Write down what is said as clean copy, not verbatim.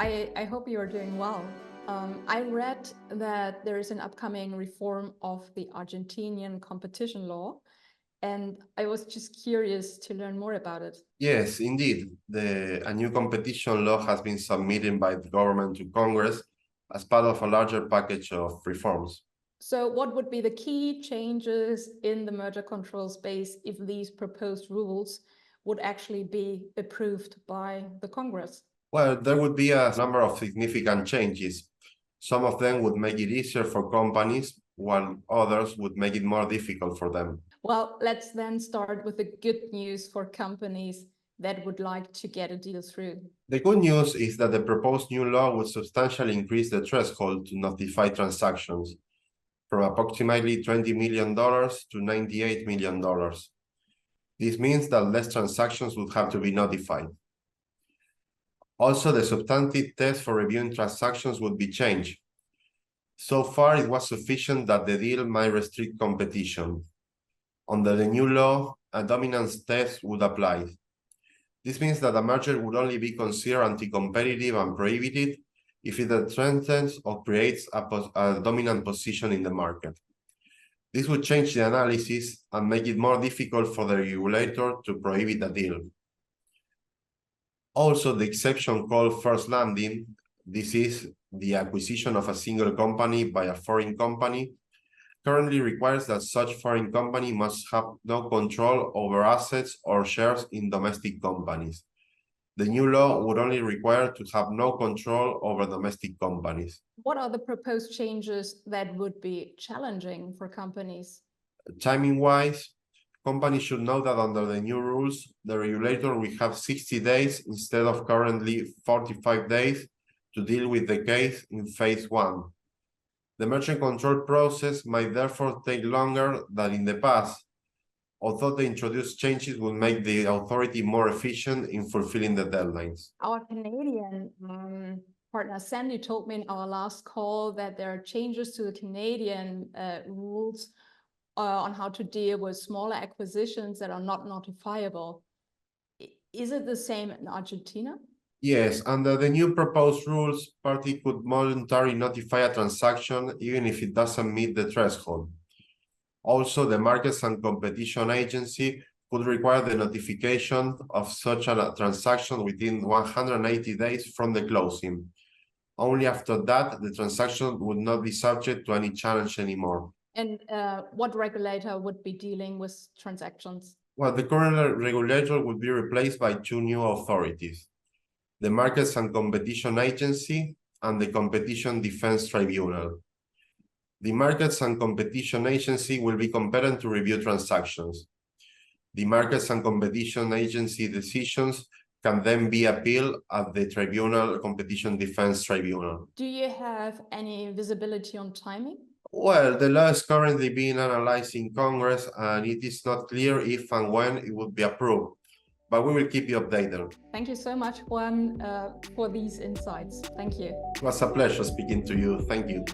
I hope you are doing well. I read that there is an upcoming reform of the Argentinian competition law, and I was just curious to learn more about it. Yes, indeed. A new competition law has been submitted by the government to Congress as part of a larger package of reforms. So what would be the key changes in the merger control space if these proposed rules would actually be approved by the Congress? Well, there would be a number of significant changes. Some of them would make it easier for companies, while others would make it more difficult for them. Well, let's then start with the good news for companies that would like to get a deal through. The good news is that the proposed new law would substantially increase the threshold to notify transactions from approximately $20 million to $98 million. This means that less transactions would have to be notified. Also, the substantive test for reviewing transactions would be changed. So far, it was sufficient that the deal might restrict competition. Under the new law, a dominance test would apply. This means that a merger would only be considered anti-competitive and prohibited if it strengthens or creates a dominant position in the market. This would change the analysis and make it more difficult for the regulator to prohibit a deal. Also, the exception called first landing, this is the acquisition of a single company by a foreign company, currently requires that such foreign company must have no control over assets or shares in domestic companies. The new law would only require to have no control over domestic companies. What are the proposed changes that would be challenging for companies? Timing-wise, companies should know that under the new rules, the regulator will have 60 days instead of currently 45 days to deal with the case in phase 1. The merger control process might therefore take longer than in the past, although the introduced changes will make the authority more efficient in fulfilling the deadlines. Our Canadian partner Sandy told me in our last call that there are changes to the Canadian rules on how to deal with smaller acquisitions that are not notifiable. Is it the same in Argentina? Yes, under the new proposed rules, party could voluntarily notify a transaction even if it doesn't meet the threshold. Also, the Markets and Competition Agency could require the notification of such a transaction within 180 days from the closing. Only after that, the transaction would not be subject to any challenge anymore. And what regulator would be dealing with transactions? Well, the current regulator would be replaced by two new authorities: the Markets and Competition Agency and the Competition Defense Tribunal. The Markets and Competition Agency will be competent to review transactions. The Markets and Competition Agency decisions can then be appealed at the Competition Defense Tribunal. Do you have any visibility on timing? Well, the law is currently being analyzed in Congress, and it is not clear if and when it will be approved, but we will keep you updated. Thank you so much, Juan, for these insights. Thank you. It was a pleasure speaking to you. Thank you.